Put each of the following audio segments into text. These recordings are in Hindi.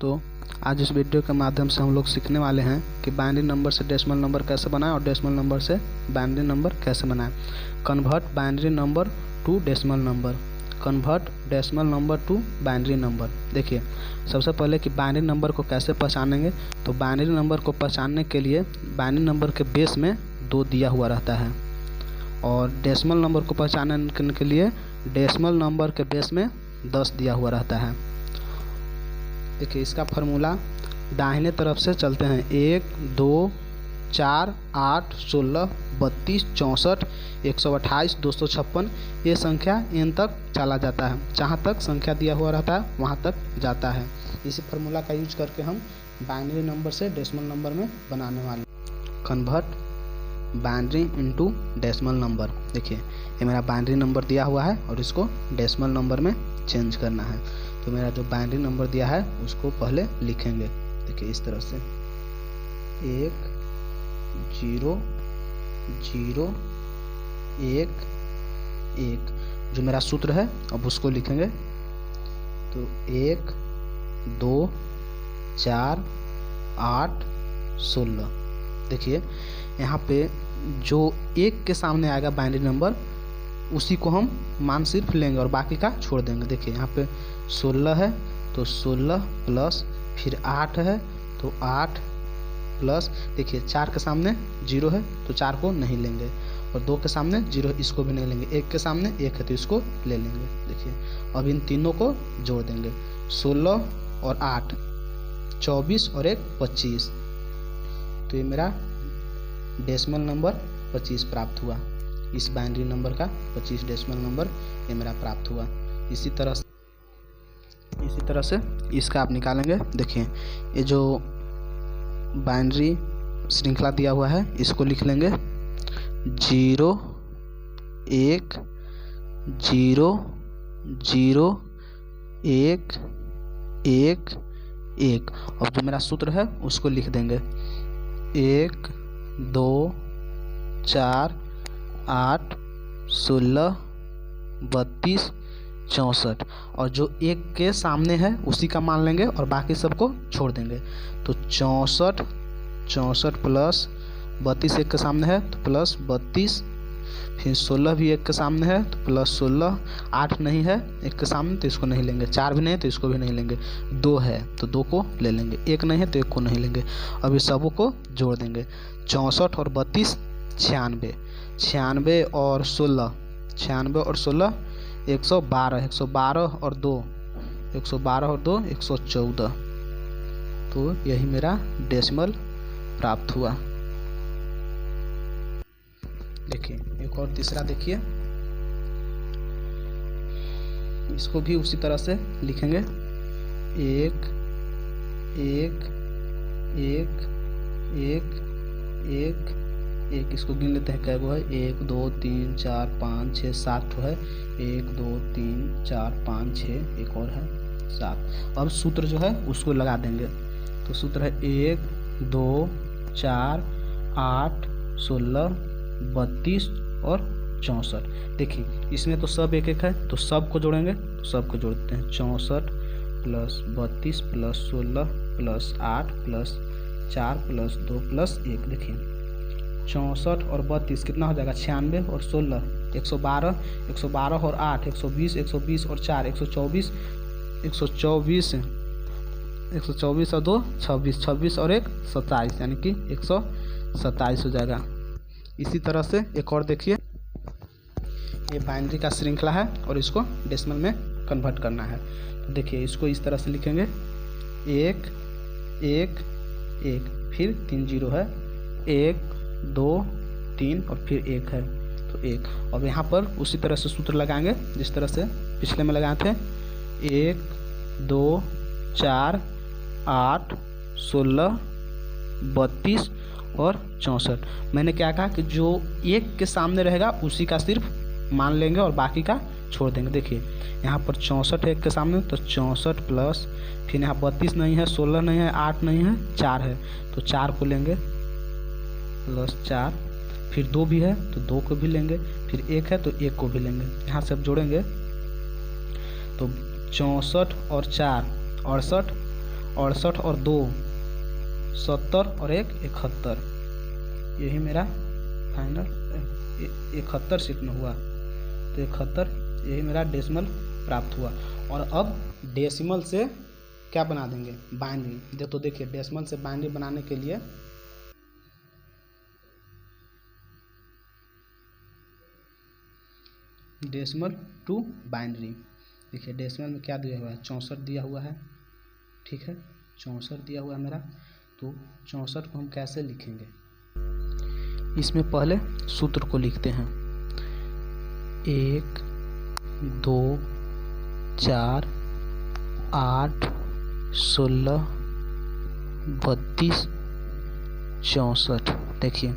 तो आज इस वीडियो के माध्यम से हम लोग सीखने वाले हैं कि बाइनरी नंबर से डेसिमल नंबर कैसे बनाएं और डेसिमल नंबर से बाइनरी नंबर कैसे बनाएं। Convert binary number two decimal number. Convert decimal number two binary number. देखिए, सबसे पहले कि बाइनरी नंबर को कैसे पहचानेंगे, तो बाइनरी नंबर को पहचानने के लिए बाइनरी नंबर के बेस में 2 दिया हुआ रहता है और डेसिमल नंबर को पहचानने के लिए डेसिमल नंबर के बेस में 10 दिया हुआ रहता है। देखिए, इसका फार्मूला दाहिने तरफ से चलते हैं 1 2 4 8 16 32 64 128 256। ये संख्या n तक चला जाता है। जहाँ तक संख्या दिया हुआ रहता है वहाँ तक जाता है। इसी फार्मूला का यूज करके हम बाइनरी नंबर से डेसिमल नंबर में बनाने वाले। Convert binary into decimal number. देखिए, ये मेरा बाइनरी नंबर दिया हुआ है और इसको डेसिमल नंबर में चेंज करना है। तो मेरा जो बाइनरी नंबर दिया है उसको पहले लिखेंगे। देखिए, इस तरह से 1 0 0 1 1 जो मेरा सूत्र है अब उसको लिखेंगे। तो 1 2 4 8 16। देखिए, यहाँ पे जो 1 के सामने आएगा बाइनरी नंबर उसी को हम मान सिर्फ लेंगे और बाकी का छोड़ देंगे। देखिए, यहाँ पे 16 है तो 16 प्लस फिर 8 है तो 8 प्लस, देखिए 4 के सामने 0 है तो 4 को नहीं लेंगे और 2 के सामने 0 है इसको भी नहीं लेंगे। 1 के सामने 1 है तो इसको ले लेंगे। देखिए, अब इन तीनों को जोड़ देंगे। 16 और 8 24 और 1 25। तो ये मेरा डेसिमल नंबर 25 प्राप्त हुआ। इस बाइनरी नंबर का 25 डेसिमल नंबर ये मेरा प्राप्त हुआ। इसी तरह से इसका आप निकालेंगे। देखिए, ये जो बाइनरी श्रृंखला दिया हुआ है इसको लिख लेंगे 0 1 0 0 1 1 1। और जो मेरा सूत्र है उसको लिख देंगे 1 2 4 8 16 32 64। और जो 1 के सामने है उसी का मान लेंगे और बाकी सबको छोड़ देंगे। तो 64 प्लस 32 1 के सामने है तो प्लस 32, फिर 16 भी 1 के सामने है तो प्लस 16। 8 नहीं है 1 के सामने तो इसको नहीं लेंगे। 4 भी नहीं है तो इसको भी नहीं लेंगे। 2 है तो 2 को ले लेंगे। 1 नहीं है तो 1 को नहीं लेंगे। अब इस सबों को जोड़ देंगे। 64 और 32 96। 96 और 16 112। 112 और 2 114। तो यही मेरा डेसिमल प्राप्त हुआ। देखिए, एक और तीसरा देखिए, इसको भी उसी तरह से लिखेंगे 1 1 1 1 1 1। इसको गिन लेते हैं कैगो है 1 2 3 4 5 6 7 है। 1 2 3 4 5 6 एक और है 7। अब सूत्र जो है उसको लगा देंगे। तो सूत्र है 1 2 4 8 16 32 और 64। देखिए, इसमें तो सब एक एक है तो सब को जोड़ेंगे। तो सब को जोड़ते हैं 64 plus 32 plus 16 plus 8 plus 4 plus 2 plus 1। देखिए, 64 और 32 कितना हो जाएगा 96 और 16 112। 112 और 8 120। 120 और 4 124। 124 और 2 26। 26 और 1 27 यानी कि 127 हो जाएगा। इसी तरह से एक और देखिए, ये बाइनरी का श्रृंखला है और इसको डेसिमल में कन्वर्ट करना है। तो देखिए, इसको इस तरह से लिखेंगे 1 1 1 फिर 3 0 है 1 2 3 और फिर 1 है तो 1। अब यहाँ पर उसी तरह से सूत्र लगाएंगे जिस तरह से पिछले में लगाए थे। 1 2 4 8 16 32 और 64। मैंने क्या कहा कि जो 1 के सामने रहेगा उसी का सिर्फ मान लेंगे और बाकी का छोड़ देंगे। देखिए, यहाँ पर 64 है 1 के सामने तो 64 प्लस, फिर यहाँ 32 नहीं है 16 नहीं है 8 नहीं है 4 है तो 4 को लेंगे प्लस 4। फिर 2 भी है तो 2 को भी लेंगे। फिर 1 है तो 1 को भी लेंगे। यहाँ से अब जोड़ेंगे तो 64 और 4 68 68 और 2 70 और 1 71। यही मेरा फाइनल 71 सीट में हुआ। तो 71 यही मेरा डेसिमल प्राप्त हुआ। और अब डेसिमल से क्या बना देंगे, बाइनरी। तो देखिए डेसिमल से बाइनरी बनाने के लिए डेसिमल टू बाइनरी, देखिए डेसिमल में क्या दिया हुआ है, 64 दिया हुआ है, ठीक है, 64 दिया हुआ है मेरा। तो 64 को हम कैसे लिखेंगे, इसमें पहले सूत्र को लिखते हैं। 1 2 4 8 16 32 64। देखिए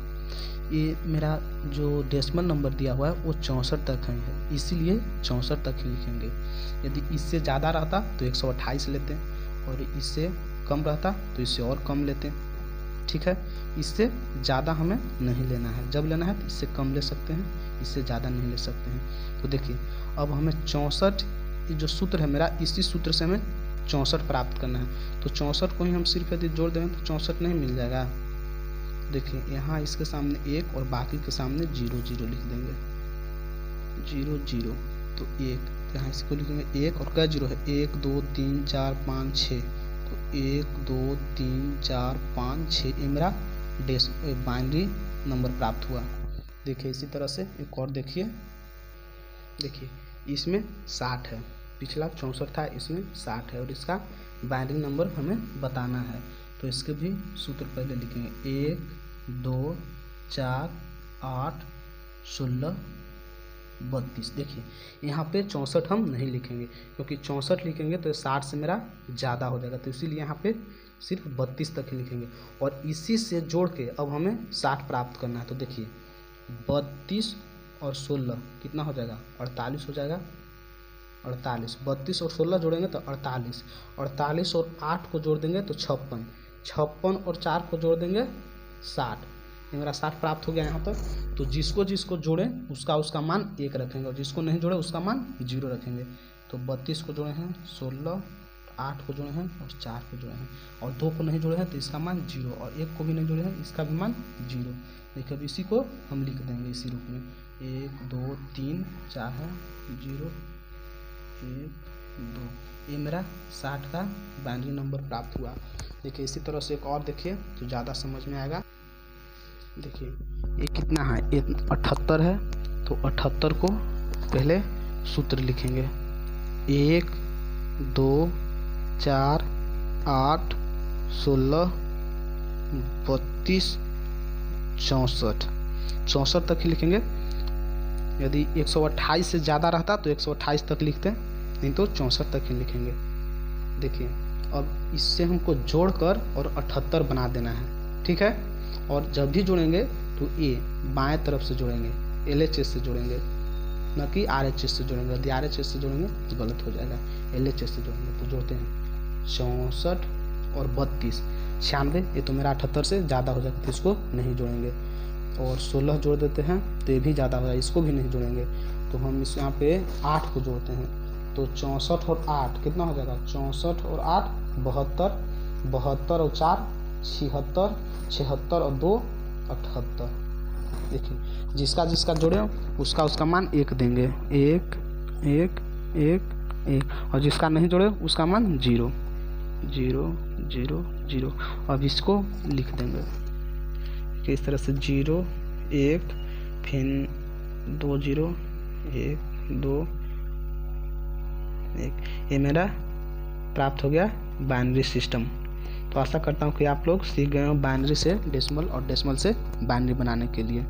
ये मेरा जो डेसिमल नंबर दिया हुआ है वो 64 तक है, इसीलिए 64 तक ही लिखेंगे। यदि इससे ज़्यादा रहता तो 128 लेते हैं, और इससे कम रहता तो इससे और कम लेते हैं, ठीक है। इससे ज़्यादा हमें नहीं लेना है, जब लेना है तो इससे कम ले सकते हैं, इससे ज़्यादा नहीं ले सकते हैं। तो देखिए अब हमें 64 जो सूत्र है मेरा, इसी सूत्र से हमें 64 प्राप्त करना है। तो 64 को ही हम सिर्फ यदि जोड़ देंगे तो 64 नहीं मिल जाएगा। देखिए यहाँ इसके सामने 1 और बाकी के सामने 0 0 लिख देंगे, 0 0 तो 1, तो यहाँ इसको लिखेंगे 1 और क्या 0 है, 1 2 3 4 5 6, तो 1 2 3 4 5 6 ये मेरा बाइनरी नंबर प्राप्त हुआ। देखिए इसी तरह से एक और देखिए इसमें 60 है, पिछला 64 था, इसमें 60 है और इसका बाइनरी नंबर हमें बताना है। तो इसके भी सूत्र पहले लिखेंगे, 1 2 4 8 16 32। देखिए यहाँ पे 64 हम नहीं लिखेंगे, क्योंकि 64 लिखेंगे तो 60 से मेरा ज़्यादा हो जाएगा, तो इसीलिए यहाँ पे सिर्फ 32 तक ही लिखेंगे। और इसी से जोड़ के अब हमें 60 प्राप्त करना है। तो देखिए 32 और 16 कितना हो जाएगा, 48 हो जाएगा, 48। 32 और 16 जोड़ेंगे तो 48, 48 और 8 को जोड़ देंगे तो 56, 56 और 4 को जोड़ देंगे 60। ये मेरा 60 प्राप्त हो गया यहाँ तक। तो जिसको जिसको जोड़ें उसका मान 1 रखेंगे, और जिसको नहीं जोड़े उसका मान 0 रखेंगे। तो 32 को जोड़े हैं 16, 8 को जोड़े हैं और 4 को जोड़े हैं, और 2 को नहीं जोड़े हैं तो इसका मान 0, और 1 को भी नहीं जोड़े हैं इसका भी मान 0। देखिए अब इसी को हम लिख देंगे इसी रूप में, 1 2 3 4 है, 0 1 2। ये मेरा 60 का बाइनरी नंबर प्राप्त हुआ। देखिए इसी तरह से एक और देखिए तो ज़्यादा समझ में आएगा। देखिए ये कितना है, ये 78 है, तो 78 को पहले सूत्र लिखेंगे, 1 2 4 8 16 32 64, 64 तक ही लिखेंगे। यदि 128 से ज़्यादा रहता तो 128 तक लिखते, नहीं तो 64 तक ही लिखेंगे। देखिए अब इससे हमको जोड़कर और 78 बना देना है, ठीक है। और जब भी जोड़ेंगे तो ये बाएं तरफ से जोड़ेंगे, LHS से जोड़ेंगे, न कि RHS से जोड़ेंगे। यदि RHS से जोड़ेंगे तो गलत हो जाएगा, LHS से जोड़ेंगे। तो जोड़ते हैं 64 और 32 96, ये तो मेरा 78 से ज़्यादा हो जाएगा तो इसको नहीं जोड़ेंगे। और 16 जोड़ देते हैं तो ये भी ज़्यादा हो जाएगा, इसको भी नहीं जोड़ेंगे। तो हम इस यहाँ पे 8 को जोड़ते हैं, तो 64 और 8 कितना हो जाएगा, 64 और 8 72, 72 और 4 76, 76 और 2 78। देखिए जिसका जिसका जोड़े उसका मान 1 देंगे, 1 1 1 1, और जिसका नहीं जोड़े उसका मान 0 0 0 0। अब इसको लिख देंगे इस तरह से, 0 1 फिर 2 0 1 2 1। ये मेरा प्राप्त हो गया बाइनरी सिस्टम। तो आशा करता हूँ कि आप लोग सीख गए हो बाइनरी से डेसिमल और डेसिमल से बाइनरी बनाने के लिए।